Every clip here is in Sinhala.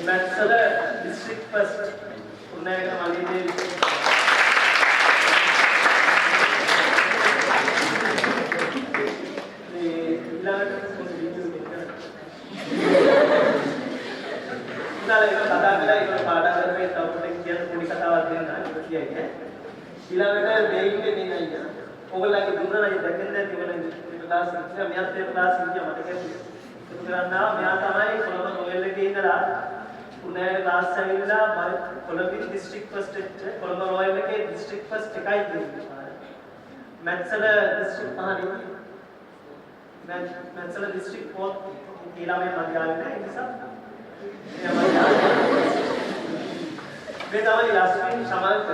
මැත්සල district first උන්නයක මලියදේ ඊළඟට මේකේ දෙන්නයි. ඔයගොල්ලන්ගේ දුන්නා නම් දැකෙන්නේ නැති වුණා ක්ලාස් එක. මෙයාත් ඒ ක්ලාස් එක මට කියන්නේ. ඒක කරන්නා මෙයා තමයි කොළඹ රොයල් එකේ ඉඳලා උණෑගේ ක්ලාස් ඇවිල්ලා කොළඹ ඩිස්ට්‍රික්ට් ෆස්ට් එක කොළඹ රොයල් එකේ ඩිස්ට්‍රික්ට් ෆස්ට් එකයි තියෙන්නේ. මැත්සල ඩිස්ට්‍රික්ට් පහයි. මැත්සල ඩිස්ට්‍රික්ට් 4 කියලා මේ මම ගාවේ නැහැ. ඒ නිසා මේ තමයි යාස්මින් සමල්ක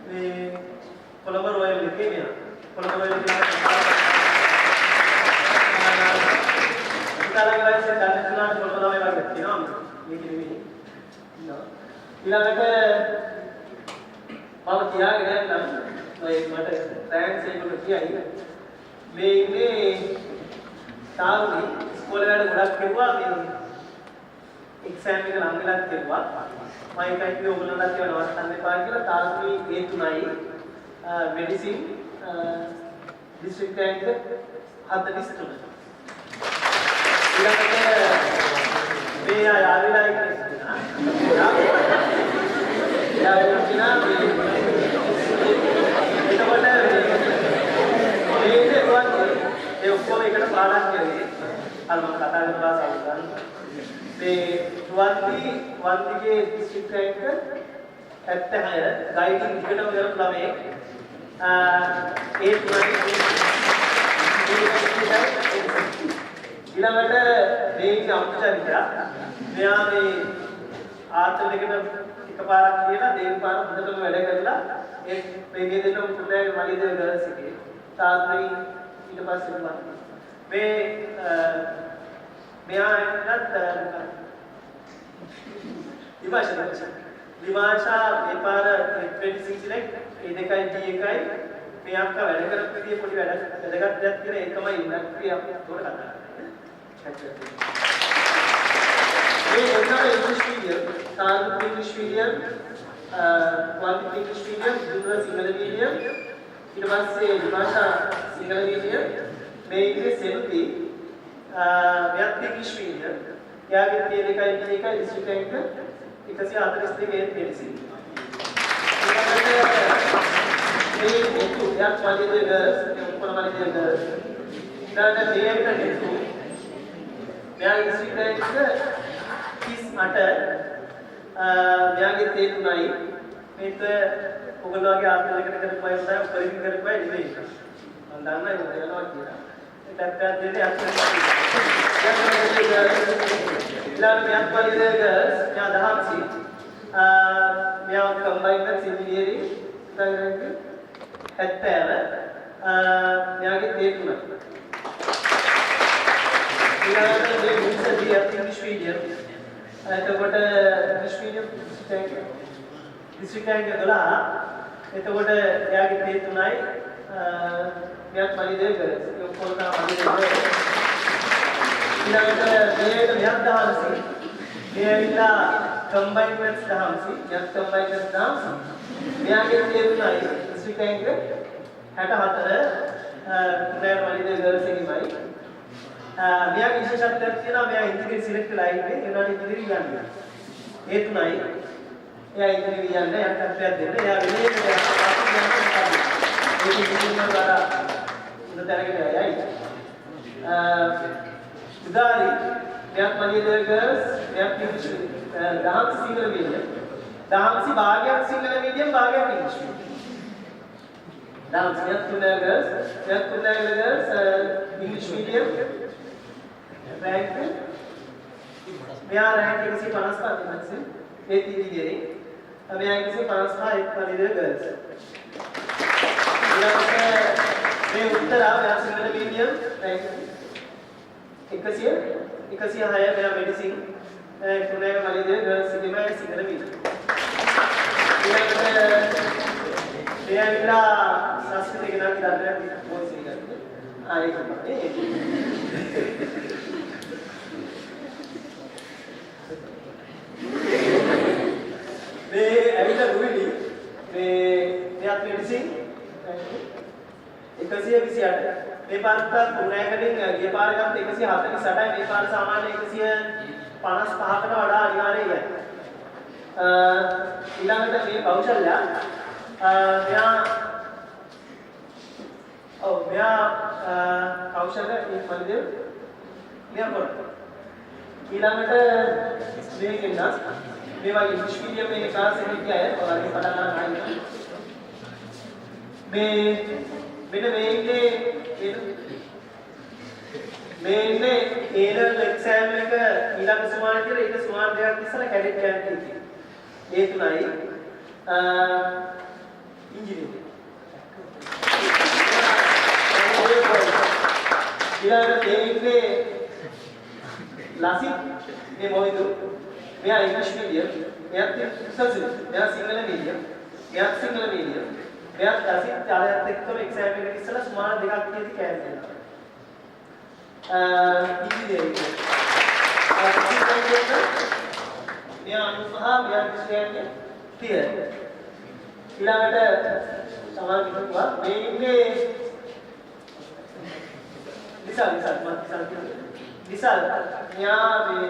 මේ කොළඹ රොයල් එකේ මෙයා කොළඹ රොයල් එකේ ඉතාලි වයසේ දැන් තුනට කොළඹ ළමයි වගේ තියෙනවා මේක නෙමෙයි ඊළඟට මම කියාගෙන යන්නම් මට තෑන්ක්ස් ඒකට කියයි මේ ඉන්නේ තාරුණි ඉස්කෝලේ වැඩ ගොඩක් කෙරුවා මේ එක්සෑම් එක ලඟ වෙලා කෙරුවා මම එකයි කිව්ව ඔයගොල්ලන්ට කියලා නවත්තන්න එපා කියලා තාරුණි ඒ තුනයි මෙඩිසින් ඩිස්ට්‍රික්ට් රැංක් 43 ඊළඟට මේ ආවිලා ඉන්නේ ඒ ඔක්කොම එකට පාඩම් කරේ අර මම කතා කරලා සාකච්ඡා මේ වන්දිගේ ඩිස්ට්‍රික්ට් රැංක් 76 ගයිඩින් දිගටම කරපු ළමයි ඒ තුනයි ඊළඟට මේ අම්පචරිතය මෙයා මේ ආර්ථික එකට එකපාරක් කියලා දෙවෙනි පාර හොඳටම වැඩ කරලා ඒ මේකේ දෙන්න උතුරේ මලියදේ ගර්ල්ස් එකේ තාත්‍රි ඊට පස්සේ මේ මෙයා එන්නත් විමාශා මේ පාර 26 ලෙක් ඒ දෙකයි D එකයි මේ අක්ක වැඩ කරපු විදිය පොඩි වැදගත් දෙයක් තියෙන එකමයි ඉන්නත් අපි උඩ කතා කරන්නේ. මේ ඔන්න ඉංග්‍රීසි මීඩියම්, සාන්ති ඉංග්‍රීසි මීඩියම්, වාන්ති ඉංග්‍රීසි මීඩියම්, දුර සිංහල මීඩියම්, ඊට පස්සේ විමාශා සිංහල මීඩියම්, මේ ඉන්නේ සෙනුති මෙයත් ඉංග්‍රීසි මීඩියම්. යාගේ තියෙන එකයි ඩිස්ට්‍රික්ට් රැංක් 142 ඒ පෙරිසි. මේ මොකද යක් මලියදේ ගර්ල්ස් උපර මලියදේ ගර්ල්ස් ඊළඟ දෙයකට නෙතු මෙයාගේ ඩිස්ට්‍රික්ට් රැංක් 38 මෙයාගේ තේ තුනයි මේක ඔයගොල්ලෝ වගේ ආත්මයකට කරපුවා උදේ උපරිම කරපුවා නෙවෙයි මම දන්නා ඒක වෙනවා කියලා ඒ පැත්තට දෙන්නේ අත්‍යවශ්‍යයි ඊළඟ මෙයාත් මලියදේ ගර්ල්ස් මෙයා 16 මෙයා කම්බයින්ඩ් ඉන්ජිනියරිං රැංක් 70 මෙයාගේ තේ තුනයි ඊළඟට මේ මුන්සදී ඉංග්‍රීසි මීඩියම් එතකොට ඉංග්‍රීසි මීඩියම් ඩිස්ට්‍රික්ට් රැංක් 12 එතකොට එයාගේ තේ තුනයි මෙයාත් මලියදේ ගර්ල්ස් ඒ ඔක්කොම තමයි ඊළඟට මේක මෙයාත් 16 මේ ඇවිල්ලා කම්බයින්ඩ් මැත්ස් 16 මෙයාත් කම්බයින්ඩ් මැත්ස් 16 මෙයාගේ තේ තුනයි ඩිස්ට්‍රික්ට් රැංක් 64 පුරේ මලියදේ ගර්ල්ස් එකමයි මෙයාගේ විශේෂත්වයක් තියෙනවා මෙයා ඉන්ජිනියරිං සිලෙක්ට් වෙලා ඉන්නේ ඒනට ඉන්ජිනියරිං යන්නේ ඒ තුනයි එයා ඉන්ජිනියරිං යන්නේ යක් තත්ත්වයක් දෙන්න එයා විනයකට යනවා ඒක ඉන්ජිනියරිං වල උඩ තැනකට යයි උදාරි මෙයක් මලියදේ ගර්ල්ස් මෙයක් ඉංග්‍රීසි දහම් සිංහල මීඩියම් දහම්සි භාගයක් සිංහල මීඩියම් භාගයක් ඉංග්‍රීසි දහම්සි මෙයක් තුනයි ගර්ල්ස් ඉංග්‍රීසි මීඩියම් रैंक मेरा रैंक 155 मैक्सिम ए तीन गिरी अब यहाँ 155 एक मलियदे गर्ल्स मैं उत्तर आ मेरा सिंगल मीडियम रैंक 180 है मेरा मेडिसिन पुणे मलियदे गर्ल्स की मैं सिंगल मीडियम मेरा इतना संस्कृत के नाम डाल रहे हैं बहुत सही करते हैं एक 128 මේ පාරට කුරුණෑගලින් ගිය පාර ගත්තොත් 148යි මේ පාර සාමාන්‍ය 155කට වඩා අනිවාර්යයි. ඊළඟට මේ කෞශල්‍ය මෙයා කෞශල්‍ය මේ පරිදි මෙයා කරා. ඊළඟට මේකෙන් මේ වගේ ඉංග්‍රීසි මීඩියම් එකේ ක්ලාස් එකේ ගියා ඔයාලගේ පටන් ගන්න ආයි මෙන්න මේ ඉන්නේ A-level exam එක ඊළඟ සුමාන කියලා ඒක සුමාන දෙකක් ඉස්සලා කැඩෙට් යන්නේ තියෙනවා. ඒ තුනයි ඉංජිනේරිං. ඊළඟට මේ ඉන්නේ ලසිත් මේ මොයිදු මෙයා ඉංග්‍රීසි මීඩියම් මෙයාත් සල්සිල් මෙයා සිංහල මීඩියම් මෙයාත් සිංහල මීඩියම් මෙයාත් ලසිත් ආරයත් එක්කම එක්සෑම් එකට ඉස්සලා සුමාන දෙකක් තියෙදි කැඩෙනවා. ඉංජිනේරිං මෙයා අනුසහ මෙයා විශ්ලේෂණය තියෙන ඊළඟට සමාන කිව්වා මේ ඉන්නේ විසල් මෙයා මේ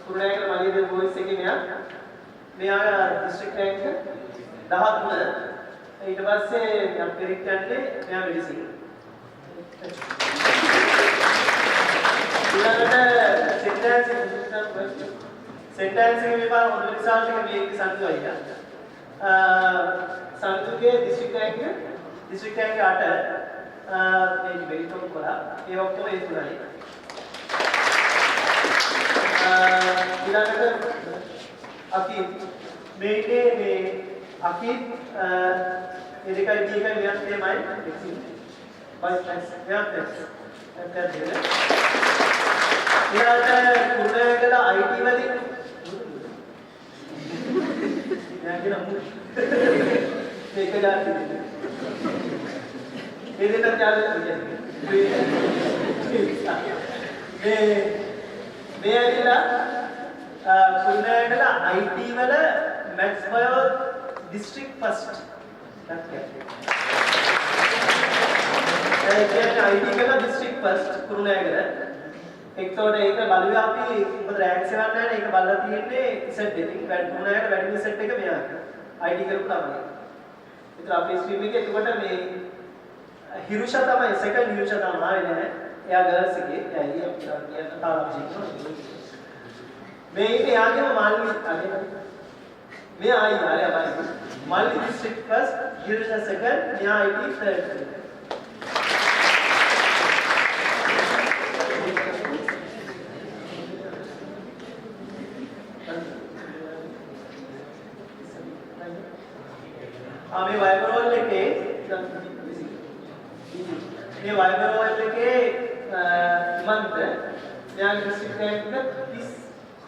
කුරුණෑගල මලියදේව බෝයිස් එකේ මෙයා ඩිස්ට්‍රික්ට් රැන්ක් 13 ඊට පස්සේ මම පෙරික් යන්නේ මෙයා මෙඩිසින් ඊළඟට සෙන්ටැන්ස් එකේ මේ පාර හොඳ රිසල්ට් එක මේ සංතු අයියා සංතුගේ ඩිස්ට්‍රික්ට් රැන්ක් 8 මේ බෙලිටොන් කරා ඒ ඔක්කොම ඒ තුනයි ඊළඟට අකීම් මේකේ මේ අකීම් මේ දෙකයි දෙකයි මෙයන් තමයි බයිස්ට්‍රැක්ස් මෙයන් ඊළඟට කුරුණෑගල IT වලින් යන්නේ මේක දාන්න මේ දෙන්න ත්‍යාග මේ ඇවිල්ලා කුරුණෑගල IT වල මැත්ස් බයෝ ඩිස්ට්‍රික්ට් ෆස්ට් ඒ කියන්නේ IT වල ඩිස්ට්‍රික්ට් ෆස්ට් කුරුණෑගල එක්තෝට ඒක බලුවේ අපි මොකද රෑන්ක් සෙවන්න නැහැ ඒක බලලා තියෙන්නේ ඉසෙට් එකකින් කුරුණෑගල වැඩිම සෙට් එක මෙයා IT කරපු ළමයි. ඒතර අපේ ස්ට්‍රීම් එකේ එතකොට මේ හිරුෂා තමයි සෙකන්ඩ් හිරුෂා තමයි ආවේ නැහැ. එයා ගර්ල්ස් එකේ එයා කියන තාලජි මේ ඉන්නේ යාගේම මාල්ලි අගේ මේ ආයි මාල්ලි ඩිස්ට්‍රික්ට් ෆස්ට් හිරුෂා සෙකන්ඩ් මෙයා IT තර්ඩ් මේ වයිබරෝල් එකේ ඉමන්ත මෙයා ඩිස්ට්‍රික්ට් රැන්ක්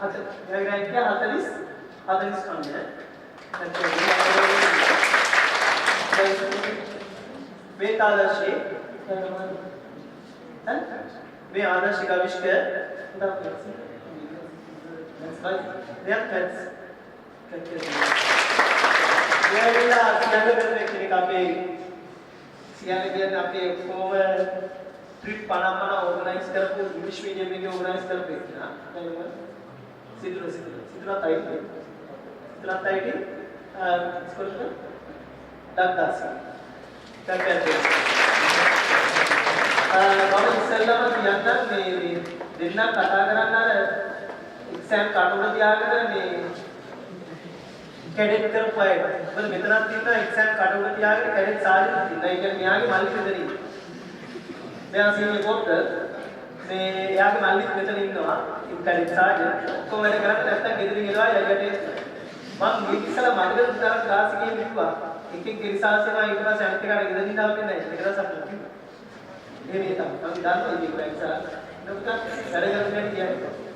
37 මෙයා රැන්ක් 49 මේ තාදර්ශේ මේ ආදර්ශික අවිෂ්කය මෙයා සියල්ල අපේ කියන්නේ අපේ කොහොම ट्रिप 50 ऑर्गेनाइज කරපු ඉංග්‍රීසි මීඩියම් එකේ ඕගනයිස් කරපු එක නා සිදුරා තයිටි ස්කෝල්ක දක්දාසි කම්පියුටර් මම ඉස්සෙල්ලාම කියන්නම් මේ දෙන්නා කතා කරන්න අර එක්සෑම් කටුල තියාගෙන මේ කැඩෙට් කරපු අය මොකද මෙතනක් තියෙනවා එක්සෑම් කටුල තියාගෙන කැඩෙට් සාජන් තියෙනවා ඒ කියන්නේ මෙයාගේ මල්ලි මෙතන මෙයා සීනියර් පොට්ටර් මේ එයාගේ මල්ලිත් මෙතන ඉන්නවා කැඩෙට් සාජන් ඔක්කොම වැඩ කරන්නේ නැත්තම් ගෙදරින් එනවා යකට මම මේ ඉස්සලා මගේ උදාර ක්ලාස් එකේ ඉන්නවා එකෙක් රිසර්ච් කරනවා ඊට පස්සේ අනිත් එකට ගෙදරින් දාන්නේ නැහැ ඒක දවසක් කිව්වා මේ තමයි මම දන්නවා මේක එක්සලා නමුත් වැඩ කරන්නේ කියන්නේ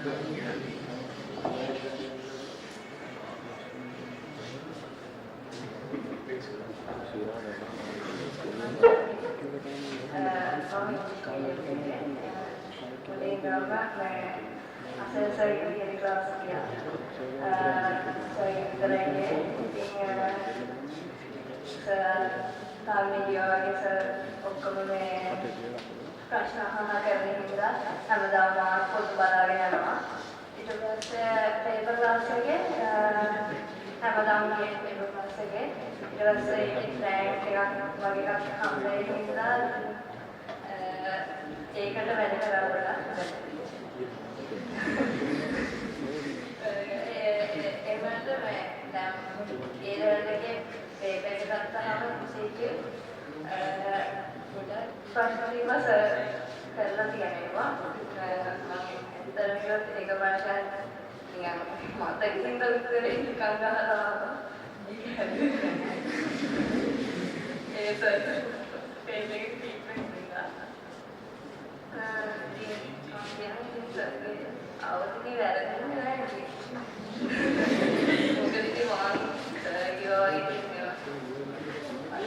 Thank you. मुझे इंद्रामा मैं असल सही की क्लास किया सही करेंगे तामिल योगी सर ඔක්කොම මේ ප්‍රශ්න අහලා කරගෙන ඉඳලා හැමදාම පොත් බලාගෙන යනවා ඊට පස්සේ පේපර් ක්ලාස් එකේ හැමදාම ගියේ පේපර් ක්ලාස් එකේ ඊට පස්සේ ට්‍රෑක් එකක් වගේ එකක් හම්බෙන්නේ ඉඳලා ඒකට වැඩ කරවලා ඒකට මේ දැන් ඒරලගේ පේපර් එකක් ගත්තාම සීකේ ප්‍රශ්න විමස කරලා තියෙනවා මම ඇත්තටම ඒක භාෂාවෙන් නිකන් මතකින් උත්තරේ නිකන් ගහලා ඒක පේපර් එකේ ට්‍රීට්මන්ට් එක අවුරුදු වැරදින්නේ නැහැ මොකද ඉතින් වාන් කිව්වා වගේ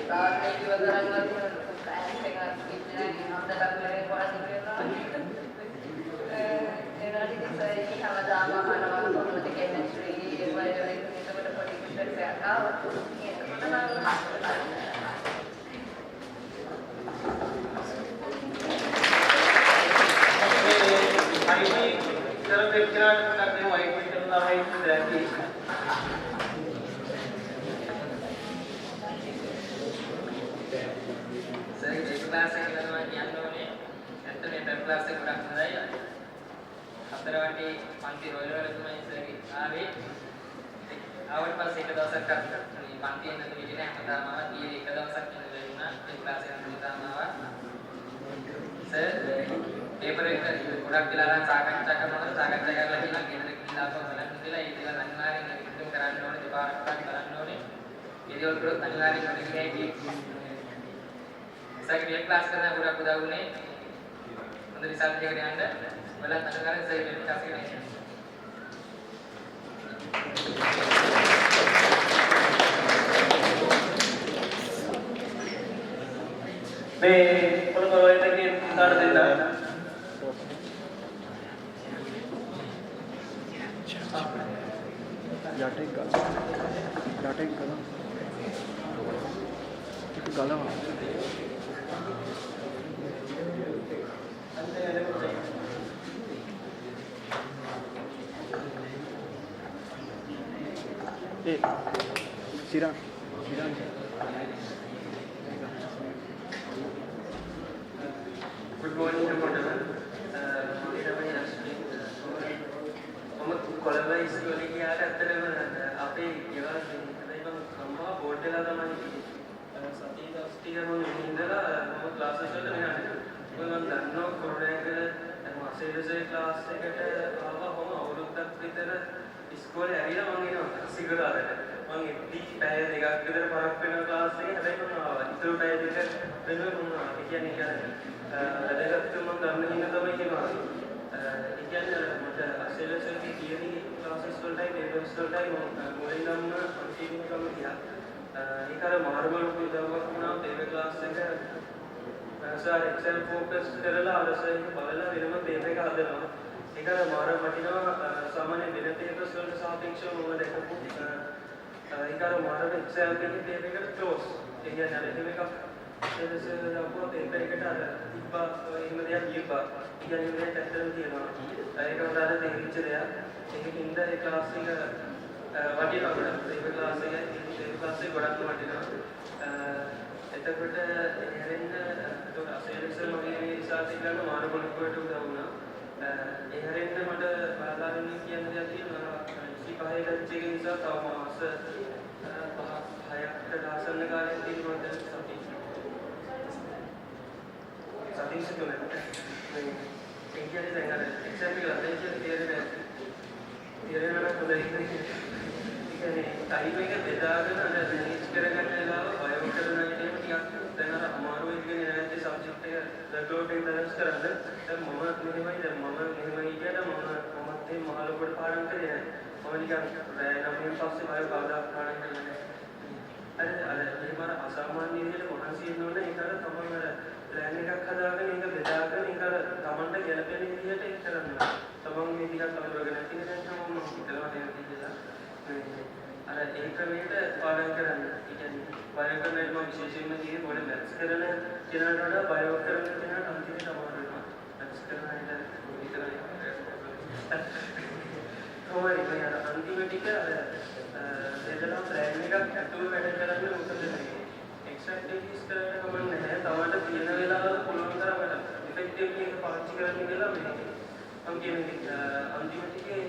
කාර්යය වදරන්වත් ප්‍රෑක්ටිස් එකක් ඉන්නේ නැහැ නේද ඒනාටි සයි හැමදාම අහනවා කොහොමද කෙමිස්ට්‍රි ඒ වගේ එතකොට පොඩි ක්වෙස්චන්ස් එකක් ආවා එතකොට නම් तरफ एक चरण करते हैं वाइट मीटर ना है रहती सर एक क्लास එක කරනවා කියන්නේ ඇත්තටම ටෙන් ක්ලාස් එක ගොඩක් හොඳයි හතර වටේ පන්ති රොයල් වල තමයි සර් ආවේ ආවට පස්සේ එක දවසක් මේ පන්තියේ නැති විදිහට හැමදාම ඊයේ එක දවසක් ඉඳලා වුණා ටෙන් ක්ලාස් එක හැමදාම ආවා සර් पेपर एक ගොඩක් වෙලා සාකච්ඡා කරනකොට සාකච්ඡා කරලා කියලා ගෙදර ගිහිල්ලා අපව බලන්න කියලා ඒ දේවල් අනිවාර්යෙන් විස්තර කරන්න ඕනේ දෙපාරක් කරන්න ඕනේ ඒ දේවල් කරොත් අනිවාර්යෙන් මොකද කියන්නේ සයිකල් ක්ලාස් කරන ගොඩක් උදව් වුණේ හොඳ රිසල්ට් එකකට යන්න බලන්න අනිවාර්යෙන් සයිකල් ක්ලාස් එක නෑ මේ පොළොවට කියන කාර්ය දෙන්න याटेक गला एक गला ए सिरा गुड मॉर्निंग everyone කොළඹ ඉස්කෝලේ ගියාට ඇත්තටම අපේ ගෙවල් හැබැයි මම අම්මා බෝඩ් එකලා තමයි සතිය දවස් ටික මම ඉඳලා මම ක්ලාසස් වලට මෙහාට මම දන්නවා කොරෝනා මාසෙලසේ ක්ලාස් එකට ආවා කොහොම අවුරුද්දක් විතර ඉස්කෝලේ ඇවිල්ලා මම එනවා සිගරාලට මම ඉතින් පැය දෙකක් විතර පරක් වෙන ක්ලාස් එකේ හැබැයි මම ආවා ඉතුරු පැය දෙක වෙනුවෙන් මම ආවා කියන්නේ වැඩගත්තු මම ගන්න හින්දා තමයි කියනවා ඒ කියන්නේ මට අසෙලසෙන්ගේ තියරි ක්ලාසස් වලටයි පේපර්ස් වලටයි මොලින්නම් කන්ටිනියු කරන්න ගියා. ඒක අර මාර්ගවල උදව්වක් වුණා පේපර් ක්ලාස් එක සර් එක්සෙල් ફોකස් කරලා අර සර් බලලා වෙනම පේපර් එක හදනවා. ඒක අර මාර වටිනවා සාමාන්‍ය වෙන පේපර්ස් වලට සාපේක්ෂව මම දැකපු ඒක අර මාර එක්සෙල් එකේ පේපර් එකට ක්ලෝස්. ඒ කියන්නේ අර එහෙම එකක් සර් අපෝ පේපර් එකට අර තිබ්බා එහෙම දෙයක් දීපා. කියන්නේ මේ ඇත්තටම තියෙනවා. ඒක උදාහරණ දෙහිච්ච දෙයක්. ඒකින්ද ඒ ක්ලාස් එක වටිනවා ගොඩක්. ඒක ක්ලාස් එකේ ගොඩක් වටිනවා. එතකොට එහෙරෙන්න ඒක අසෙලෙක්ෂන් වගේ රිසර්ච් එක ගන්න මාන පොලිටිකට උදව් වුණා. එහෙරෙන්න මට බාධාවෙන් කියන්න දෙයක් තියෙනවා. 25 බැච් එකේ නිසා තව මාස 5කට ආසන්න කාලයක් තියෙනවා දැන් සතිය තුනක්. ඒ කියන්නේ දැන් අර එක්සැම් එක ලැබෙච්ච තියරි නෑ. තියරි වල හොඳයි. ඒ කියන්නේ ටයිම් එක බෙදාගෙන අර මැනේජ් කරගන්න වෙලාව බයෝ කරන ඉතින් ටිකක් දැන් අර අමාරු වෙන්නේ නැති සබ්ජෙක්ට් එක රෙකෝඩ් එක බැලන්ස් කරන්න. දැන් මම මෙහෙමයි කියලාට මමත් මේ මහලොකුට පාඩම් කරේ නෑ. මම නිකන් රෑ 9න් පස්සේ බයෝ කවදා පාඩම් කරන්නේ නෑ. අර එහෙම අසාමාන්‍ය විදිහට කොටස් ඉන්නෝනේ ඒක අර තමයි අර ප්ලෑන් එකක් හදාගෙන ඒක බෙදාගෙන ඒක අර තමන්ට ගැළපෙන විදිහට ඒක කරනවා. තමන් මේ ටිකක් අඳුරගෙන නැති කෙනෙක් තමයි මම හිතනවා නේද කියලා. අර ඒ ක්‍රමයට පාලනය කරන්න. ඒ කියන්නේ බයෝ කරන්නේ මම විශේෂයෙන්ම කියන්නේ මොකද මැත්ස් කරන කෙනාට වඩා බයෝ කරන කෙනාට අන්තිමට අමාරු වෙනවා. මැත්ස් කරන අයට විතරයි. කොහොමද මේ අන්තිම ටික අර එදලා ප්ලෑන් එකක් ඇතුළු වැඩ කරන්නේ මොකද මේ එක්සැක්ටිව්ස් කරන්න කමන්නේ නැහැ. තවට තියෙන වෙලාවල පුළුවන් තරමට ඉෆෙක්ටිව්ලි ඒක පාවිච්චි කරන්න කියලා මේ මම කියන්නේ අන්තිම ටිකේ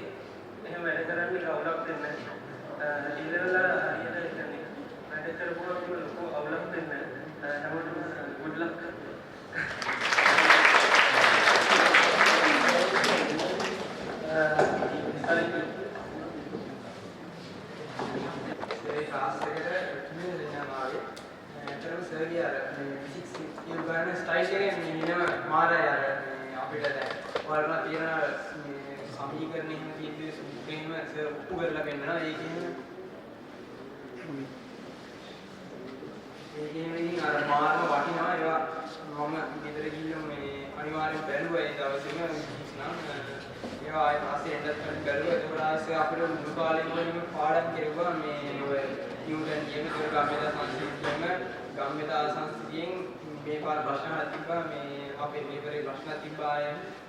එහෙම වැඩ කරන්නේ කවුලක් දෙන්නේ නැහැ. ඉලවලා හරියට කියන්නේ වැඩ කරපුවා කියන ලොකු අවුලක් දෙන්නේ නැහැ. හැමෝටම good luck. क्लास सर यार फिजिक्स ये बारे स्टाइल के मीने मारा यार අපිට දැන් වලන තියෙන සමීකරණ එහෙම තියෙද්දි සුප්‍රීම සර් ඔප්පු කරලා පෙන්නනවා ඒකේම ඉතින් අර මාර්ග වටිනවා ඒවා මම ගෙදර ගිහින් මේ අනිවාර්යෙන් බැලුවා ඒ දවසේම ෆිසික්ස් නම් ඒවා ආයෙත් පස්සේ එන්නත් බැලුවා ඒක ආයෙත් අපිට මුළු කාලෙම පාඩම් කෙරුවා මේ නිව්ටන් කියන ගම්මිතා සංස්කෘතියෙන් ගම්මිතා සංස්කෘතියෙන් මේ පාර ප්‍රශ්න තිබ්බා මේ අපේ පේපරේ ප්‍රශ්න තිබ්බා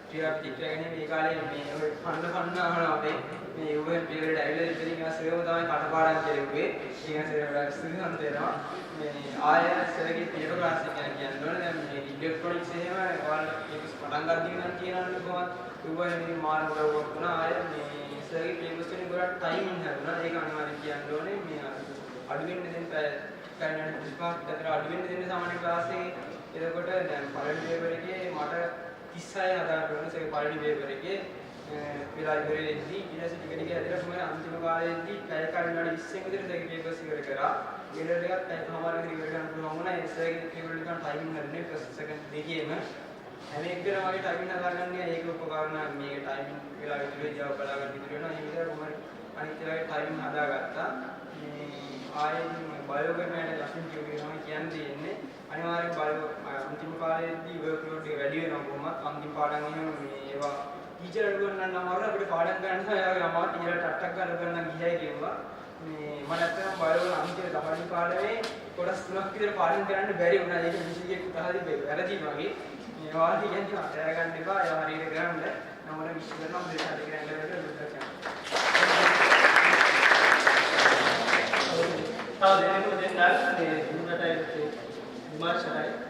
ටිකක් ටිකගෙන මේ කාලේ මේ ඔය කන්න අහන අපේ මේ යුවන් පේපරේට ඇවිල්ලා ඉතින් සර්ව තමයි කටපාඩම් කෙරුවේ ඒක සර්වර් ස්ටුඩන්ට් දෙනවා මේ ආය සර්ගේ පේපර් ක්ලාස් එක කියන්නේ දැන් මේ ඉලෙක්ට්‍රොනික්ස් එහෙම ඔයාලා ඒක පටන් ගන්න නම් කියනන්නේ කොහොමද යුවන් මේ මාර්ග වලට වුණා ආය මේ සර්ගේ පේපර්ස් වලින් ගොඩක් ටයිමින් හරුණා ඒක අනිවාර්යෙන් කියන්න ඕනේ මේ අඩු වෙන්න දෙන්න කරන්න පුස්පාක් විතර අඩු වෙන්න දෙන්න සාමාන්‍ය ක්ලාස් එකේ එතකොට දැන් පළවෙනි පේපර් එකේ මට 36 හදාගන්න ඕනේ ඒක පළවෙනි පේපර් එකේ වෙලා ඉවරෙද්දී ඊට පස්සේ ටික ටික ඇදලා තමයි අන්තිම කාලේදී පැය කඩන 20 විතර දෙක පේපර්ස් ඉවර කරා ඊට ටිකක් පැයකමාර විතර ඉවර කරන්න පුළුවන් වුණා ඒ සර්ගේ පේපර් එකෙන් ටයිමින් හරිනේ ෆස්ට් සෙකන්ඩ් දෙකේම හැම එකටම වගේ ටයිමින් හදාගන්නේ ඒක උපකරණ මේක ටයිමින් වෙලා විතර ජවාබ් බලා ගන්න විතර වෙනවා ඒ විතර කොහොමද අනිත් ඒවාගේ ටයිමින් හදාගත්තා ආයෙත් බයෝ කරනට ලක්ෂණ කියනවා කියන්නේ අනිවාර්යෙන් බයෝ අන්තිම කාලේදී වර්ක්ලෝඩ් එක වැඩි වෙනවා කොහොමත් අන්තිම පාඩම් එහෙම මේ ඒවා ටීචර් අඩුවන් නම් අමාරු අපිට පාඩම් ගන්න එයාගේ අමාරු ටීචර් ටක් ටක් ගන්න ගියයි කිව්වා මේ මම නැත්තම් බයෝ වල අන්තිම තමයි පාඩමේ කොටස් තුනක් විතර පාඩම් කරන්න බැරි වුණා ඒක විශේෂයෙන් උදාහරණයක් වැරදි වගේ මේ වාදී කියන්නේ අතර ගන්න එපා ඒවා හරියට කරන්න නමර විශ්ව කරනවා දෙක හරි කරන්න බැලුවට දුක්ඛ දෙනෙකු දෙන්නා මේ දුන්නටයි විමර්ශනයි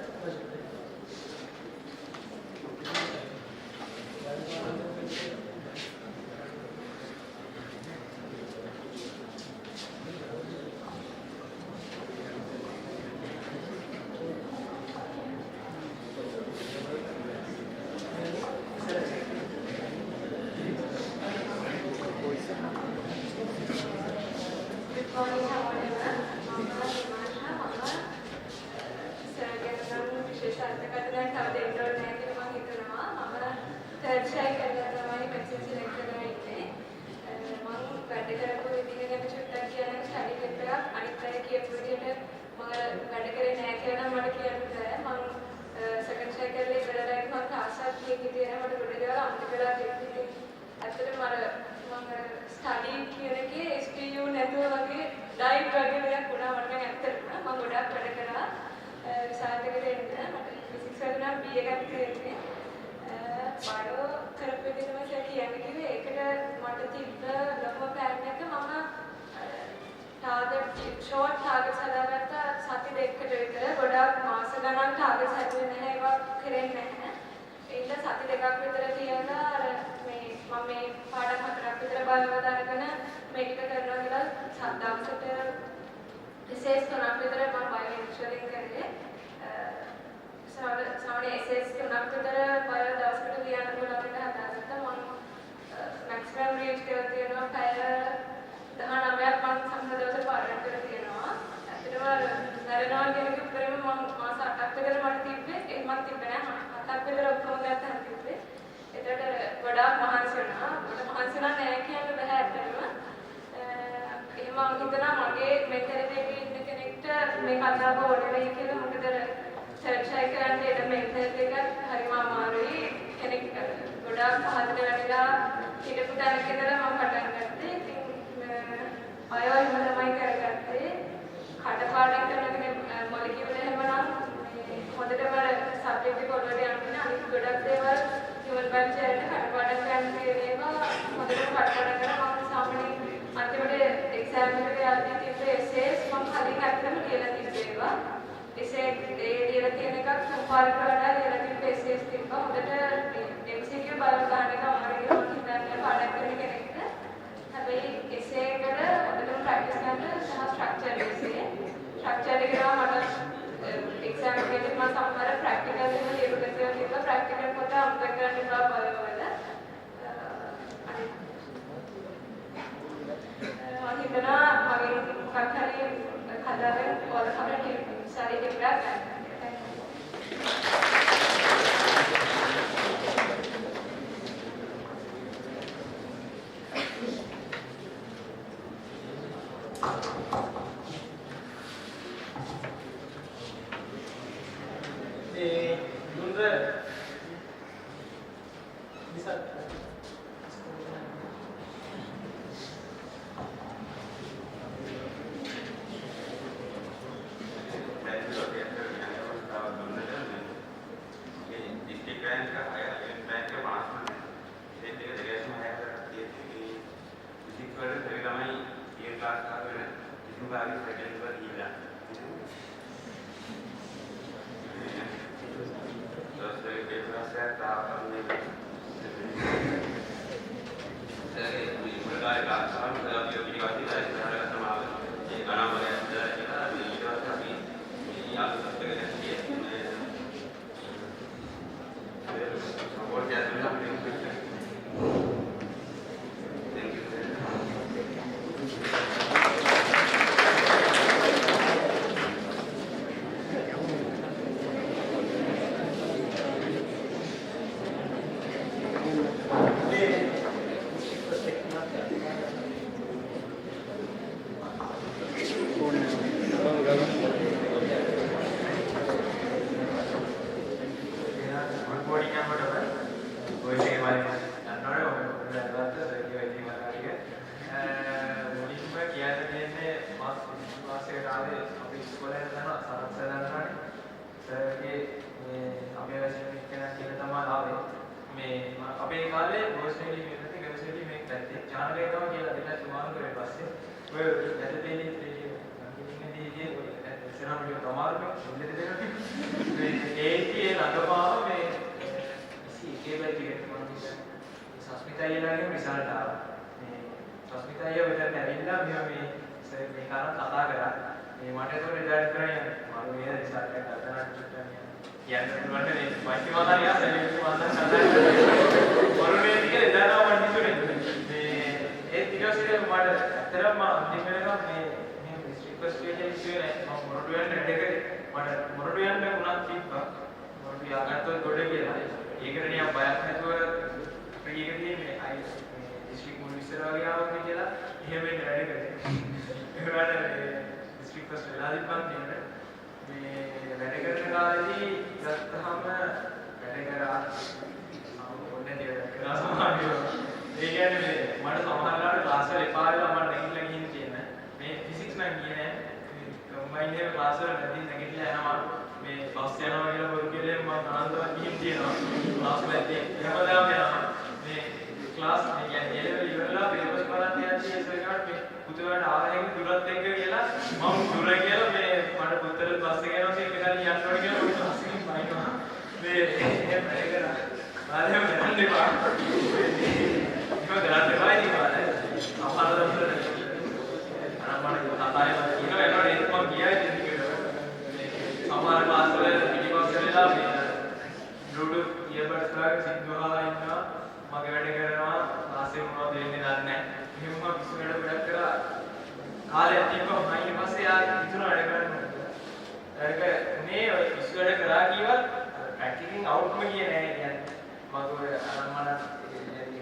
මම හිතනවා මගේ මෙතනදී ඉන්න කෙනෙක් මේ කතාව ඕනේ වෙයි කියලා මොකද සර්ච් එක කරන්නේ එතන මෙන්ටල් එක හරිම අමාරුයි කෙනෙක් ගොඩාක් පහතට වැටිලා හිටපු තැනක ඉඳලා මම පටන් ගත්තේ. ඉතින් අය එහෙම තමයි කරගත්තේ. කඩපාඩම් කරනගෙන මොලිකියුලර් එහෙමනම් හොඳටම සබ්ජෙක්ට් එක ඔල්රෙඩි අඳින්න අනිත් ගොඩක් දේවල් හියුමන් බයොලොජි වලට කඩපාඩම් කරන්න ඒවා හොඳටම කඩපාඩම් කරලා මම සාමාන්‍යයෙන් අන්තිමට එක්සෑම් එකට යද්දී තිබ්බ එසේස් මම කලින් අත්‍යවම ලියලා තිබ්බේවා. එසේ ඒ ලියලා තියෙන එකක් සම්පාදක වඩා ලියලා තිබ්බ එසේස් තිබ්බා. හොඳට MCQ බලන ගන්න එක අමාරුයි මම හිතන්නේ පාඩම් කරන කෙනෙක්ට. හැබැයි එසේ එකට හොඳටම ප්‍රැක්ටිස් කරන්න සහ ස්ට්‍රක්චර් එසේ. ස්ට්‍රක්චර් එක ගාව මට එක්සෑම් එකේදී මම සමහර ප්‍රැක්ටිකල් එහෙම ලියලා තිබ්බා. ප්‍රැක්ටිකල් කොට අමතක කරන්න එපා බලවල. මම හිතනවා මගේ මොකක් හරි කතාවෙන් ඔයාලා අපිට සාරි දෙකක් ගන්න.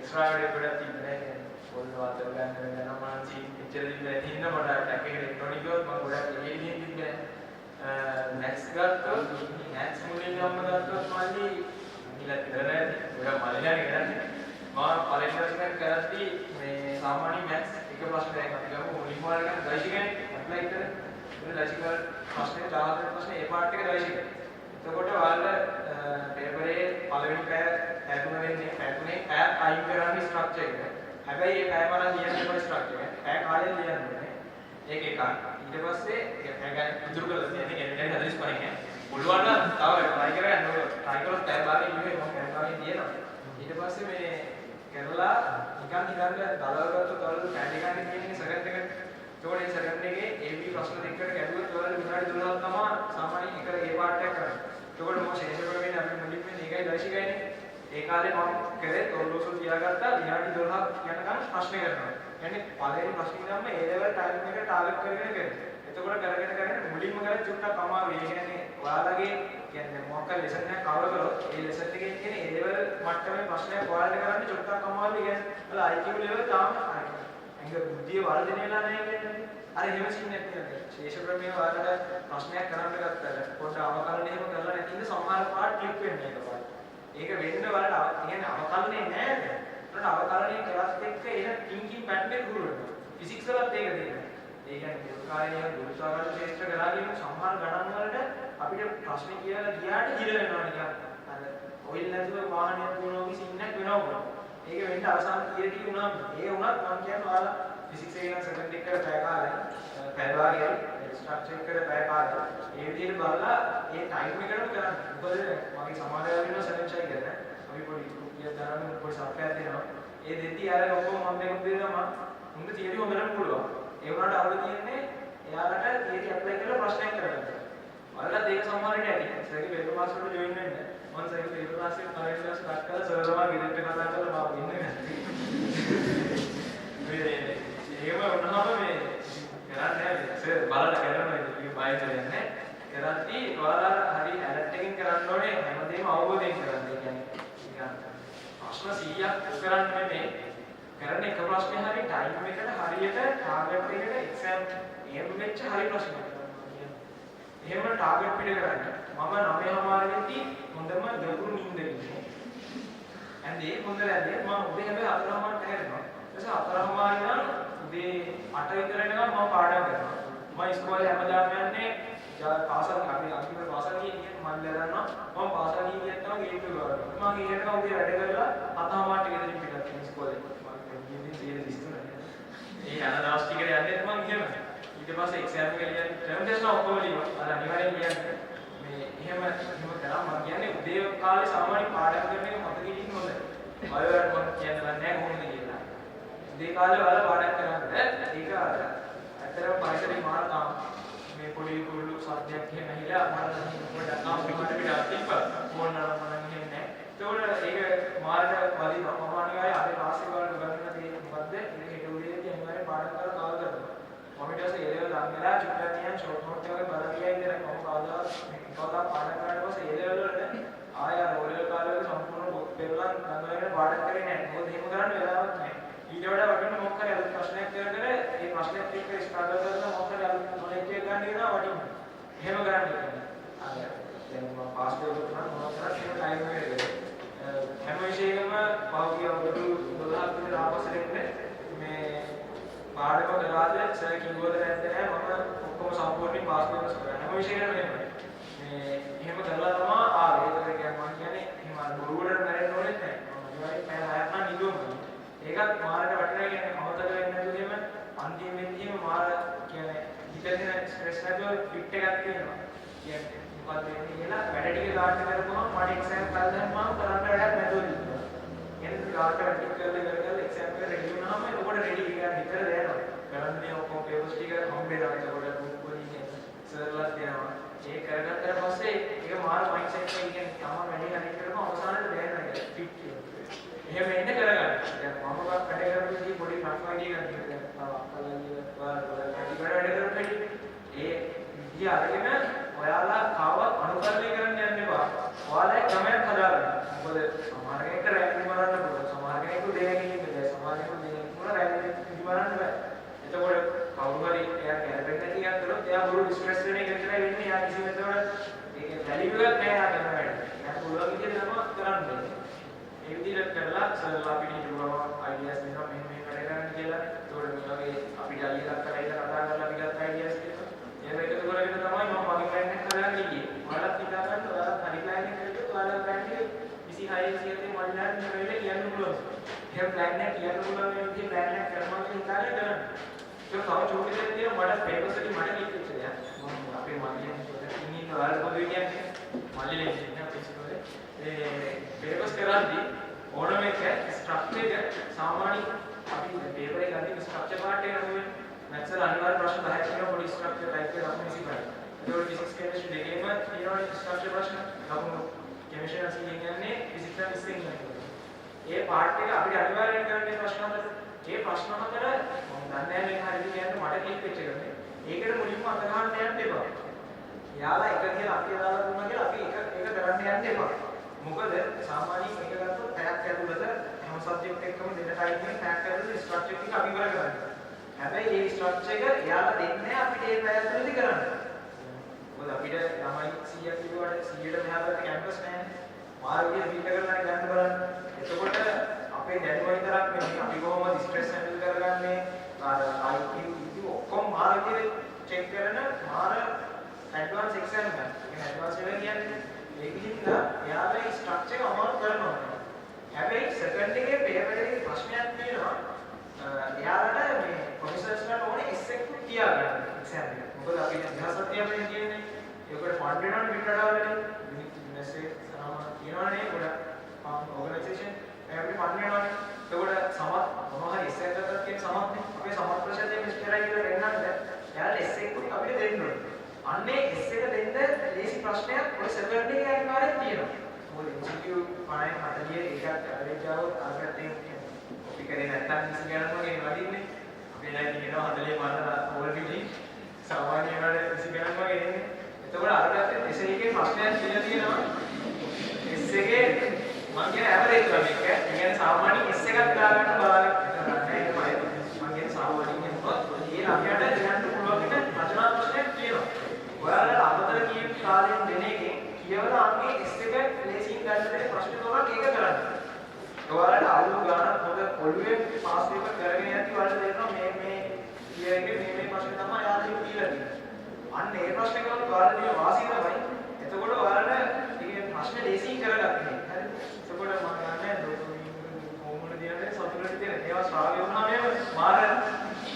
extra වැඩ ගොඩක් තිබුණේ. වාතය ගන්න වෙනවා මම පිච්චර දින්නේ ඉන්න මට ටැක් එක ඉලෙක්ට්‍රොනික ගොත් මම ගොඩක් ඒ විදිහින් තිබ්බේ මැක්ස් ගත්තොත් මැක්ස් මුලින් ගම්ම ගත්තොත් මල්ලි ඉලක්ක ඉවරයි ගොඩක් මල්ලිලානේ කරන්නේ මම පළවෙනි ප්‍රශ්න කරද්දී මේ සාමාන්‍ය මැක්ස් එක ප්‍රශ්නයක් අපි ගමු මුලින්ම වල ගන්න දෛශිකයනේ ඇප්ලයි කරලා ඒ දෛශික ප්‍රශ්නේ 14 ප්‍රශ්නේ ඒ පාර්ට් එක දෛශික එතකොට ඔයාලා පේපරේ පළවෙනි පැය හැදුන වෙන්නේ පැය අයින් කරන්නේ ස්ට්‍රක්චර් එක. හැබැයි ඒ පැය වල ලියන්නේ කොයි ස්ට්‍රක්චර් එක. පැය කාලෙ ලියන්නේ. ඒක එකක්. ඊට පස්සේ ඒ පැය ගන්න ඉතුරු කරලා තියෙන්නේ කෙනෙක් 45 නේ. පුළුවන් නම් තව try කරගන්න ඕනේ. try කරොත් පැය භාගෙ ඉන්නේ මම පැය භාගෙ දිනනවා. ඊට පස්සේ මේ කරලා නිකන් දලවගත්තු තවල පැය දෙකක් තියෙන්නේ සෙකන්ඩ් එකට. ඒකෝට ඒ සෙකන්ඩ් එකේ AB ප්‍රශ්න දෙකකට ගැටුවොත් ඔයාලා විනාඩි 12ක් තමයි සාමාන්‍ය එකට ඒ පාර්ට් එක කරන්නේ. ඒකෝට මම ශේෂ ප්‍රවේණ අපි මුලින්ම මේකයි දෛශිකයිනේ. ඒ කාලේ මම කරේ ඔරලෝසු තියාගත්තා විනාඩි 12ක් යනකම් ප්‍රශ්න කරනවා. يعني පළවෙනි ප්‍රශ්නේ ගම්ම ඒ ලෙවල් ටයිම් එක ටාගට් කරගෙන කරේ. එතකොට කරගෙන මුලින්ම කරේ චුට්ටක් අමාරුයි. ඒ කියන්නේ ඔයාලගේ කියන්නේ මොකක් හරි ලෙසන් එකක් කවර් කරොත් ඒ ලෙසන් එකේ තියෙන ඒ ලෙවල් මට්ටමේ ප්‍රශ්නයක් ඔයාලට කරන්න චුට්ටක් අමාරුයි. කියන්නේ ඔයාලා IQ ලෙවල් තාම අංග බුද්ධිය වර්ධනය වෙලා නැහැ කියන්නේ. අර එහෙම සින්න නැහැ. ශේෂ ප්‍රමේය ඔයාලට ප්‍රශ්නයක් කරන්න ගත්තට පොඩ්ඩ අවකලන එහෙම කරලා නැති ඉඳ සමහර පාර්ට් ක්ලික් වෙන්නේ ඒක බලන්න. ඒක වෙන්න වලට කියන්නේ අවකලනේ නැහැ. ඒකට අවකලනයේ ක්ලාස් එක්ක එන තින්කින් පැටර්න් එක දුර වෙනවා. ෆිසික්ස් වලත් ඒක තියෙනවා. ඒ කියන්නේ දුර්කාරණීය ගුරුත්වාකර්ෂණ ක්ෂේත්‍ර ගලාගෙන සමහර ගණන් වලට අපිට ප්‍රශ්න කියලා ගියාට හිර වෙනවා නිකන්. අර ඔයිල් නැතුව වාහනයක් දුවනවා වගේ සින්නක් වෙනවා. ඒක වෙන්න අවසාන කීයටි වුණා. ඒ වුණත් මම කියන්නේ ඔයාලා ෆිසික්ස් එකේ නම් සෙකන්ඩ් එකට පැය කාලයි. පැය භාගයයි ස්ට්‍රක්චර් එකට පැය කාලයි. ඒ විදිහට බලලා ඒ ටයිම් එකටම කරන්න. මොකද මගේ සමාජය වෙනවා සෙලෙක්ෂන් කරන. අපි පොඩි කුක්කියක් දානවා පොඩි සප්පයක් දෙනවා. ඒ දෙති අර ඔක්කොම මම මේක දෙනවා මම උන්ට තියරි හොඳටම පුළුවන්. ඒ වුණාට අවුල තියෙන්නේ එයාලට තියරි ඇප්ලයි කරලා ප්‍රශ්නයක් කරගන්න. ඔයාලා දෙක සම්මානයට ඇති. සර්ගේ පේපර් පාස් වලට ජොයින් වෙන්න. මම සර්ගේ පේපර් පාස් එකේ පළවෙනි ක්ලාස් ස්ටාර්ට් කරලා සර් තමයි ගෙදරට කතා කරලා මාව ඉන්න ගත්තා. මේ එහෙම වුණාම මේ කරන්නේ සර් බලලා කරනවා ඉතින් බය කරන්නේ. කරද්දී ඔයාලා හරි ඇලර්ට් එකකින් කරන්න ඕනේ හැමදේම අවබෝධයෙන් කරන්න. ඒ කියන්නේ නිකන් ප්‍රශ්න 100ක් කරන්න නෙමෙයි. කරන එක ප්‍රශ්නේ හරි ටයිම් එකට හරියට ටාගට් එකට එක්සෑම් එම් වෙච්ච හරි ප්‍රශ්නයක්. එහෙම ටාගට් පිට කරන්න. මම 9:00 වෙද්දී හොඳම දකුණු නිින්දක ඉන්නේ. ඇන්දේ හොඳ රැඳේ මම උදේ හැබැයි 4:00ට හැරෙනවා. ඊට පස්සේ 4:00 ඉඳන් උදේ 8 විතර වෙනකම් මම පාඩම් කරනවා. මම ඉස්කෝලේ හැමදාම යන්නේ පාසල් අපි අන්තිම පාසල් ගියේ මම දරනවා. මම පාසල් ගියේ නැත්නම් ගේට් එක වරනවා. මම ගේට් එක උදේ වැඩ කරලා 7:00ට ගෙදරින් පිටත් ඉස්කෝලේ. ඒ යන දවස් ටිකට යන්නේ මම එහෙම. ඊට පස්සේ එක්සෑම් එක ලියන්න ටර්ම් ටෙස්ට් ඔක්කොම ලියුවා. අර අනිවාර්යෙන් කියන්නේ මේ එහෙම කරා මම කියන්නේ උදේ කාලේ සාමාන්‍ය පාඩම් කරන එක මතක ඉන්න හොඳයි. ඔයවට මම කියන්න නැහැ කොහොමද කියලා. උදේ කාලේ වල පාඩම් කරනකොට ඒක ඇත්තටම පරිසරේ මාර තාම මේ පොඩි කුරුළු සද්දයක් එහෙම ඇහිලා මම පොඩ්ඩක් ආපිට පිට තිබ්බා. ඕන නම් මම කියන්නේ නැහැ. ඒක මාරට වදිනවා. මම අනිවාර්යෙන් අර ක්ලාස් එක වල ගන්න දේ මොකද්ද? ඒක උදේදී අනිවාර්යෙන් පාඩම් කරලා කාල් කරනවා. මම ඊට පස්සේ ඒ ලෙවල් ළඟලා චුට්ටක් නියම් ෂෝට් නෝට් එකේ බලලා ගියා ඉතින් මම කවදා පාඩම් කරලා පස්සේ ඒ ලෙවල් වලට ආය අර ඕලෙවල් කාලේ වල සම්පූර්ණ පෙරලන් ගන්නගෙන පාඩම් කරේ නැහැ. මොකද එහෙම කරන්න වෙලාවක් නැහැ. ඊට වඩා වටින මොකක් හරි අලුත් ප්‍රශ්නයක් කරගෙන ඒ ප්‍රශ්නයත් එක්ක ස්ට්‍රගල් කරලා මොකක් හරි අලුත් නොලෙජ් එකක් ගන්න වෙනවා වටිනවා. එහෙම කරන්න කියන්නේ. අර දැන් මම පාස් වෙලා නම් මොනවද කරන්නේ ටයිම් එකේ හැම විෂයකම පහුගිය අවුරුදු 12ක් විතර ආපස්සට එන්නේ මේ පාඩම කරාද සර් කිව්වද නැත්ද මම ඔක්කොම සම්පූර්ණයෙන් පාස් වෙනවා හැම විෂයකම මේ එහෙම කරලා තමයි ආවේ. ඒක කියන්නේ මම කියන්නේ එහෙම ගුරුවරට මැරෙන්න ඕනෙත් නැහැ. මම පැය 6ක් නම් නිදුවම. ඒකත් මාරට වටිනා කියන්නේ අමතක වෙන්නේ නැතුව එහෙම අන්තිම වෙද්දීම මාර කියන්නේ හිතේ ස්ට්‍රෙස් නැතුව ෆිට් එකක් තියෙනවා. කියන්නේ මොකක්ද වෙන්නේ කියලා වැඩ ටික ගන්න කරපුවම මට එක්සෑම් කාලේ මම කරන්න වැඩක් නැතුව ඉන්නවා. කියන්නේ ගාට ටික කරලා එක්සෑම් එක රෙඩි වුණාම එතකොට රෙඩි කියලා හිතර දැනනවා. කරන්නේ ඔක්කොම පේපර්ස් ටික හම්බෙලා එතකොට බුක් වලින් සර්ලස් දෙනවා. ඒ කරගත්තට පස්සේ ඒක මාර මයින්ඩ් සෙට් එක කියන්නේ තමයි වැඩි හරි කරපුවම අවසානයේ දැනෙනවා ෆිට් කියලා. එහෙම එන්න කරගන්න. දැන් මම වැඩ කරපුවේදී පොඩි ප්‍රශ්න අයිඩියා ගන්න ඒ විදිය අරගෙන ඔයාලා කවවත් අනුකරණය කරන්න යන්න එපා. ඔයාලා ක්‍රමයක් හදාගන්න. මොකද සමහර කෙනෙක්ට රැන්ඩම් කරන්න පුළුවන්. සමහර කෙනෙකුට දෙයක් ඉන්නේ නැහැ. සමහර කෙනෙකුට දෙයක් මොන රැන්ඩම් පොඩි ස්ට්‍රෙස් වෙන එක විතරයි වෙන්නේ. යා කිසිම එතකොට ඒක වැලියු එකක් නෑ යා කරන වැඩ. යා පුළුවන් විදිහට තමයි කරන්නේ. ඒ විදිහට කරලා සරලා අපිට හිතුවා අයිඩියාස් දෙනවා මෙන්න මේ වැඩ කරන්න කියලා. ඒතකොට මේ වගේ අපිට අයියලා කරලා ඉඳලා කතා කරලා අපිටත් අයිඩියාස් දෙනවා. එහෙම එකතු කරගෙන තමයි මම මගේ ප්ලෑන් එක හදාගන්න ගියේ. මලත් හිතා ගන්න ඔයාලා හරි ප්ලෑන් එක කරලා ඔයාලා ප්ලෑන් එක 26 100 මල්ලාට නෙවෙයි කියන්න පුළුවන්. එහෙම ප්ලෑන් එක කියන්න පුළුවන් මේ විදිහේ ප්ලෑන් එකක් කරනවා කියන කාර්යය කරන්න. ඒක තව චෝටි දෙයක් තියෙනවා මට පේපර්ස් වලින් මට ලික් වෙච්ච දෙයක්. මම අපේ මල්ලියෙන් ඉන්නේ ඔයාලා පොදු කියන්නේ මල්ලියෙන් ඉන්නේ අපේ ඉස්කෝලේ. ඒ පේපර්ස් කරද්දී ඕනම එක ස්ට්‍රක්චර් එක සාමාන්‍ය අපි පේපර් එක ගන්න ස්ට්‍රක්චර් පාර්ට් එක නමුත් මැත්ස් වල අනිවාර්ය ප්‍රශ්න 10ක් තියෙනවා පොඩි ස්ට්‍රක්චර් ටයිප් එකක් අපි ඉස්සි බලන්න. ඒකෝට ෆිසික්ස් කෙමිස්ට්‍රි දෙකේම තියෙනවා ස්ට්‍රක්චර් ප්‍රශ්න. ලකුණු කෙමිස්ට්‍රි අසින් කියන්නේ ෆිසික්ස් එක ඉස්සෙන් නේද. ඒ පාර්ට් එක අපිට අනිවාර්යෙන් කරන්න ප්‍රශ්න හතර. ඒ ප්‍රශ්න හතර මම දන්නේ නැහැ මේක හරියට කියන්න මට ක්ලික් වෙච්ච එකනේ. ඒකට මුලින්ම අත ගන්න යන්න එපා. යාලා එක කියලා අපි දාලා දුන්නා කියලා අපි එක කරන්න යන්න එපා. මොකද සාමාන්‍යයෙන් එක ගත්තොත් පැයක් ඇතුළත හැම සබ්ජෙක්ට් එකකම දෙන ටයිම් එකේ පැයක් ඇතුළත ස්ට්‍රක්චර් ටික අපි ඉවර කරගන්නවා. හැබැයි මේ ස්ට්‍රක්චර් එක එයාලා දෙන්නේ අපිට ඒ පැය ඇතුළතදී කරන්න. මොකද අපිට ළමයි 100ක් කිව්වට 100ට මෙහා පැත්තේ කැම්පස් නැහැ. මාර්ගය පිට කරලා ගන්න බලන්න. එතකොට අපේ දැනුම විතරක් නෙමෙයි අපි කොහොමද ස්ට්‍රෙස් හැන්ඩල් කරගන්නේ අර IQ ඔක්කොම මාර්ගයේ චෙක් කරන මාර ඇඩ්වාන්ස් එක්සෑම් එක. ඒ ඇඩ්වාන්ස් එක කියන්නේ ඒකින්ද එයාලා ස්ට්‍රක්චර් එක අමාරු කරනවා. හැබැයි සෙකන්ඩ් එකේ පේපර් එකේ ප්‍රශ්නයක් තියෙනවා. එයාලට මේ ප්‍රොෆෙසර්ස්ලාට ඕනේ S1 තියාගන්න එක්සෑම් එක. මොකද අපි ඉතිහාසත් තියාගෙන කියන්නේ ඒකට ෆන්ඩ් වෙනවනේ පිටරටවලදී. යුනිවර්සිටි සාමාන්‍ය කියනවනේ ගොඩක් ඕගනයිසේෂන් අපිට ෆන්ඩ් වෙනවනේ. ඒකට සමත් මොනවා හරි S1 එකකට කියන සමත්නේ. අපේ සමත් ප්‍රශ්නයේ මිස්ටරයි කියලා දෙන්නත් එයාලට S1 අපිට දෙන්න ඕනේ. අන්නේ S එක දෙන්න ලේසි ප්‍රශ්නයක් ඔය සෙකන්ඩ් එකේ අනිවාර්යෙන් තියෙනවා. මොකද MCQ 5 40 එකක් ඇවරේජ් આવොත් අරකට කොපි කරේ නැත්නම් ඉස්සි ගණන් වගේ වදින්නේ. අපේ නයි කියනවා 40 මාර්ක ඕවර් පිටි සාමාන්‍ය වල ඉස්සි ගණන් වගේ එන්නේ. එතකොට අරකට S එකේ ප්‍රශ්නයක් කියලා තියෙනවා. S එකේ මම කියන ඇවරේජ් වල එක. ඒ කියන්නේ සාමාන්‍ය S එකක් දාගන්න බාරක් නැහැ ඒකමයි. මම කියන සාමාන්‍යයෙන් මොකද ඒ ළමයාට දැනන්න පුළුවන් එක රචනා ප්‍රශ්නයක් තියෙනවා. ඔයාලා අමතර කියන කාලෙන් දෙන එකෙන් කියවලා අන්නේ S එක ලේසියෙන් ගන්න බැරි ප්‍රශ්න තුනක් ඒක කරන්න. ඔයාලට අවුල් ගානක් හොඳ ඔළුවේ පාස් පේපර් කරගෙන යද්දි ඔයාලට තේරෙනවා මේ කිය එකේ මේ ප්‍රශ්න තමයි යාළුවෝ කියලා තියෙන්නේ. අන්න ඒ ප්‍රශ්න කරලා ඔයාලට තියෙන වාසිය තමයි. එතකොට ඔයාලට මේ ප්‍රශ්න ලේසියෙන් කරගන්න. හරි. එතකොට මම කියන්නේ කොහොමද කියන්නේ සතුටට තියෙන ඒවා ශ්‍රාව්‍ය වුණා මේ මාර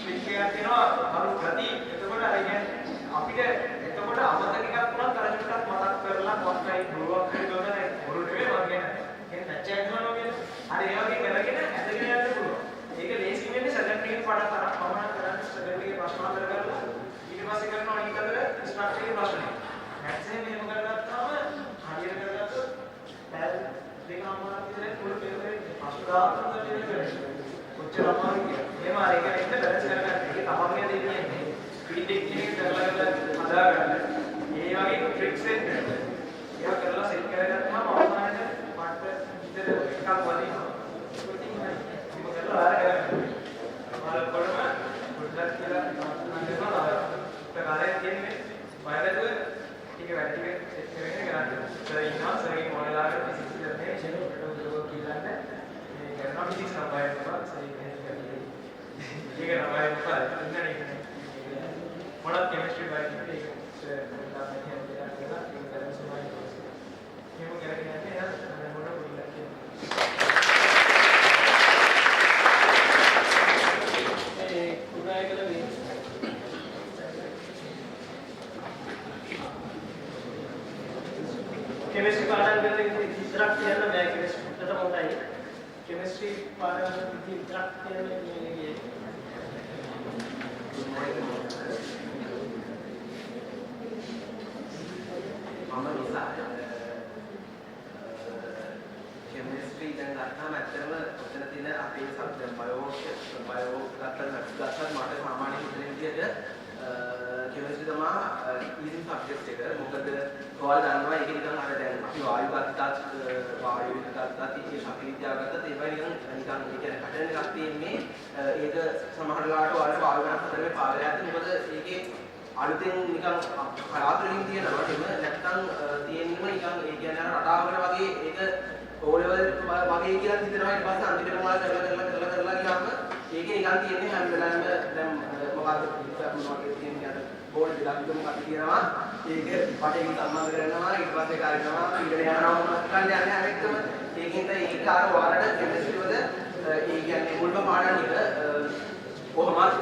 විශ්කයක් තියෙනවා අරු ගති. එතකොට අර කියන්නේ අපිට එතකොට අමතක එකක් වුණත් අර චුට්ටක් මතක් කරලා කොන්ටයි බොරුවක් හරි බොරු නෙවෙයි මම කියන්නේ නැචර් කරනවා කියන්නේ අර ඒ වගේ කරගෙන ඇදගෙන යන්න පුළුවන්. ඒක ලේසි වෙන්නේ සෙකන්ඩ් එකේ පාඩම් කරා පමණ කරන්නේ සෙකන්ඩ් එකේ ප්‍රශ්න හතර කරලා ඊට පස්සේ කරනවා ඊකතර ස්ට්‍රක්චර් එකේ ප්‍රශ්නේ. මැත්ස් එකේ මෙහෙම කරගත්තාම හරියට කරගත්තොත් පැය දෙකමාරක් විතර පොඩි පේපරේ ප්‍රශ්න 1000ක් විතර කරන්නේ. කොච්චර අමාරුද කියලා. එහෙම අර ඒක එක්ක බැලන්ස් කරගන්න. ඒක තමන්ගේ දෙන්නේ ස්පීඩ් ටෙක්නික් කරලා හදාගන්න. ඒ වගේ ට්‍රික්ස් එක්ක ඒක කරලා සෙට් කරගත්තාම අවසානයේ මට විතර එකක් වදිනවා. ඉතින් මේක කරලා ආරගෙන අමාරු කරම පොඩ්ඩක් කියලා අන්තිමට ආයෙත් කියන්නේ වයරද ටික වැඩි ටික සෙට් කරගෙන කරන්න. සර් ඉන්නවා සර්ගේ මොඩලාගේ ෆිසික්ස් ඉන්නේ ෂෙඩියුල් උදව් කියලා මේ කරනවා ෆිසික්ස් නම්බර් එකක් සර් ඒක නම්බර් එකක් ඉන්නනේ මොඩල් කෙමිස්ට්‍රි වගේ ඒක සර් මොඩල් එකක් කියලා ඒක කරන සමායි මේක කරගෙන යන්නේ යා මොඩල් පොඩ්ඩක් කියන්න. ඒ කුඩායකල මේ केमिस्ट्री पाठन करते वितरक किया ना मैं केमिस्ट्री खत्म होता है केमिस्ट्री पाठन वितरक किया ना ये මම නිසා කෙමිස්ට්‍රි දැන් ගත්තාම ඇත්තටම ඔතන තියෙන අපේ සබ්ජෙක්ට් බයෝ ගත්තා මට සාමාන්‍ය හිතන විදිහට කෙමිස්ට්‍රි තමයි ඊසි සබ්ජෙක්ට් එක. මොකද ඔයාලා දන්නවා ඒක නිකන් අර දැන් අපි වායු ගත්තත් ඒ ශක්ති විද්‍යාව ගත්තත් ඒවයි නිකන් ඒ කියන්නේ පැටර්න් එකක් තියෙන්නේ. ඒක සමහර වෙලාවට ඔයාලා වායු ගන්න හතරේ පාරේ යද්දි මොකද ඒකේ අලුතෙන් නිකන් කලාතුරකින් තියෙනවා එහෙම නැත්නම් තියෙන්නම නිකන් ඒ කියන්නේ අර රටාවකට වගේ ඒක O level වගේ කියලා හිතනවා ඊට පස්සේ අන්තිමට මාල් කරලා ගියාම ඒකේ නිකන් තියෙන්නේ හැම වෙලාවෙම දැන් මොකක්ද වගේ තියෙන්නේ අර බෝඩ් දෙකක් මොකක්ද කියනවා ඒක පටේකින් සම්බන්ධ කරනවා ඊට පස්සේ කරනවා ඊට යනවා මොකක්ද යන්නේ හැමෙකම ඒකින්ද ඒක අර ඔයාලට කෙමිස්ට්‍රි වල ඒ කියන්නේ මුල්ම පාඩම් ටික කොහොමද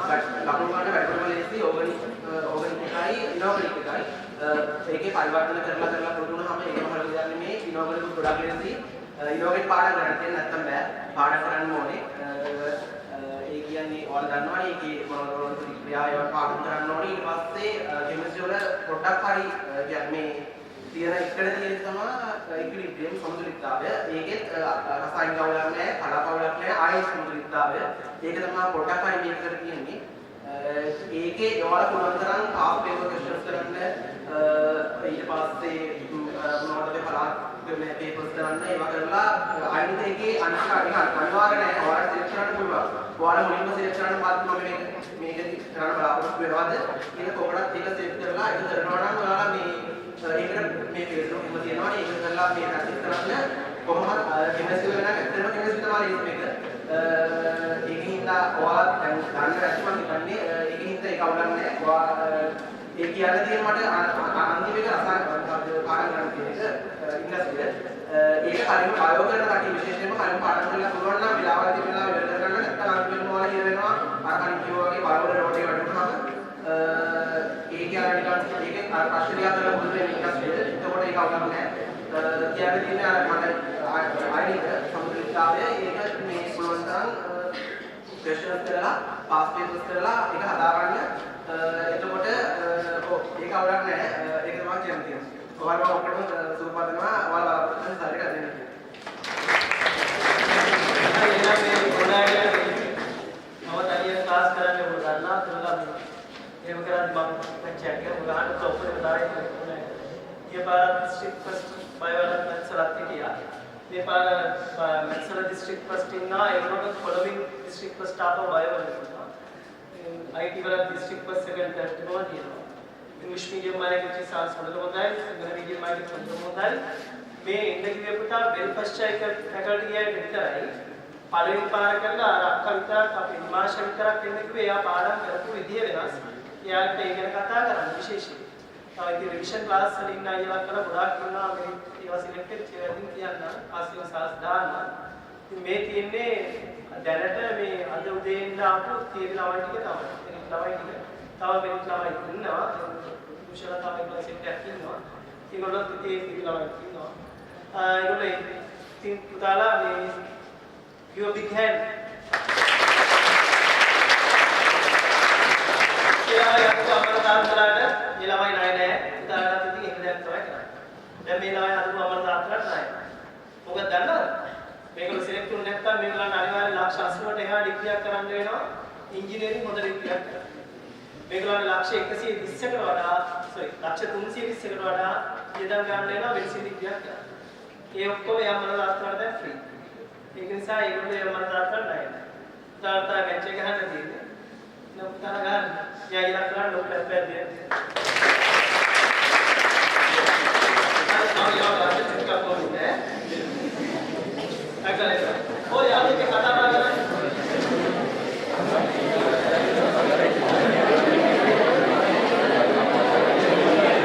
ලකුණු ගන්න වැඩිම ලේසි ඕගනික් එකයි ඉනෝවේටිව් එකයි ඒකේ පරිවර්තන කරලා පුරුදු වුණාම ඒකම හරියට යන්නේ මේ ඉනෝවේටිව් ගොඩක් ලේසි ඉනෝවේටිව් පාඩම් ගන්න තියෙන නැත්තම් බෑ පාඩම් කරන්න ඕනේ ඒ කියන්නේ ඔයාලා දන්නවනේ ඒකේ මොනවද ක්‍රියා ඒවා පාඩම් කරන්න ඕනේ ඊට පස්සේ කෙමිස්ට්‍රි වල පොඩ්ඩක් හරි කියන්නේ මේ තියෙන එකට තියෙන තමයි ඉක්විලිබ්‍රියම් සමතුලිතතාවය ඒකෙත් රසායනික අවලක් නැහැ කලාපවලක් නැහැ ආයනික සමතුලිතතාවය ඒක තමයි පොඩ්ඩක් හරි මේක කර තියෙන්නේ ඒකේ ඔයාලා පුළුවන් තරම් පාස් පේපර් ක්වෙස්චන්ස් කරන්න ඊට පස්සේ මොනවද පලාත් මේ පේපර්ස් දාන්න ඒවා කරලා අනිත් එකේ අනිවාර්ය නැහැ ඔයාලා සිලෙක්ට් කරන්න පුළුවන් ඔයාලා මුලින්ම සිලෙක්ට් කරන්න පාත් මම මේක කරන්න බලාපොරොත්තු වෙනවද ඒක කොහොමද ඒක සෙට් කරලා ඒක කරනවා නම් ඔයාලා මේ ඒකට මේ පේපර් එකම තියෙනවා ඒක කරලා මේ ප්‍රැක්ටිස් කරන්න කොහොමද කෙමිස්ට්‍රි වල නම් ඇත්තටම කෙමිස්ට්‍රි තමයි මේක ඒකින්ද ඔයාලා දැන් ගන්න රැස්මන් ඉන්නේ ඒකින්ද ඒක අවුලන්නේ ඔයා ඒ කියන්නේ තියෙන මට අන්තිම එක රසායන පාඩම් ගන්න තියෙන එක ඉංග්‍රීසියේ ඒක හරියම ප්‍රයෝග කරන කටි විශේෂයෙන්ම කලින් පාඩම් කරලා පුළුවන් නම් වෙලාවල් ඉවර කරගන්න නැත්නම් අන්තිම මොනවා හිර වෙනවා අර කලින් කිව්වා වගේ බලවල නෝට් එක වැටුනහම ඒ කියන්නේ නිකන් ඒකේ අර ප්‍රශ්න දිහා කරලා මුල් වෙන ඉංග්‍රීසියේ එතකොට ඒක අවුලක් නැහැ කියන්නේ තියෙන්නේ අර මට ආයෙත් සම්පූර්ණතාවය ඒක මේ පුළුවන් තරම් ක්වෙස්චන්ස් කරලා පාස් පේපර්ස් කරලා ඒක හදාගන්න එතකොට ඒක අවුලක් නැහැ ඒක තමයි කියන්නේ ඔයාලා ඔක්කොම සූපදනවා ඔයාලා අපිට හරියට දෙන්න මම තනියෙන් ක්ලාස් කරන්න ඕන ගන්නවා තුනලා එහෙම කරද්දි මම පංචයක් එක උදාහරණ තොප්පේ දාලා ඉන්නේ ඊපාර ඩිස්ට්‍රික්ට් ෆස්ට් බයෝලොජි මැත්ස් වලත් හිටියා මේ පාර මැත්ස් වල ඩිස්ට්‍රික්ට් ෆස්ට් ඉන්නවා ඒකට ෆොලොවින් ඩිස්ට්‍රික්ට් ෆස්ට් ආපහු බයෝලොජි කරනවා IT වල ඩිස්ට්‍රික්ට් ෆස්ට් සෙකන්ඩ් ටෙස්ට් එකම තියෙනවා इंग्लिश मीडियम वाले के चीज साल सोलह होता है गण मीडियम वाले के 15 होता है मैं इंडियन के पुता बेलफास्ट एक फैकल्टी है वितराई पालन पार करला अक्का वितर අපේ විමාශ විතර කෙනෙක් වේ යා පාඩම් කරපු විදිය වෙනස් එයාට ඒක ගැන කතා කරන්න විශේෂයි තව ඉතින් රිවිෂන් ක්ලාස් වලින් ඉන්න අයලා කරලා ගොඩාක් ඉන්නවා මේ ඒවා සිලෙක්ටඩ් කියලා කියන්න ආසිය සාස් දාන්න ඉතින් මේ තියෙන්නේ දැනට මේ අද උදේ ඉඳන් ආපු තියෙන ළමයි ටික තමයි ළමයි ටික තව වෙන ළමයි ඉන්නවා කුෂලතාවය ක්ලාස් එකක් ඉන්නවා ඒගොල්ලෝ ඉතින් ළමයි ඉන්නවා ඒගොල්ලෝ ඉතින් පුතාලා මේ give a big hand කියලා යක්ක අමරදාත්ලාට මේ ළමයි ණය නෑ පුතාලාට ඉතින් ඒක දැන් තමයි කරන්නේ දැන් මේ ළමයි අදපු අමරදාත්ලාට ණය මොකද දන්නවද මේගොල්ලෝ සිලෙක්ට් වුනේ නැත්නම් මේගොල්ලන්ට අනිවාර්යයෙන් ලක්ෂ 80ට එහා ඩිග්‍රියක් කරන්න වෙනවා ඉංජිනේරින් හොඳ ඩිග්‍රියක් කරන්න මේගොල්ලන්ට ලක්ෂ 120කට වඩා ලක්ෂ 320කට වඩා වියදම් ගන්න වෙනවා මෙඩිසින් ඩිග්‍රියක් කරන්න ඒ ඔක්කොම අමරදාත්ලාට දැන් ෆ්‍රී ඒක නිසා ඒගොල්ලෝ අමරදාත්ලාට ණය නෑ පුතාලා බෙන්ච් එක ගහන්න තියෙන්නේ නම් පුතාලා ගහන්න යා ඉලක්ක ගන්න ලොකු පැත්තක් දෙන්න අකල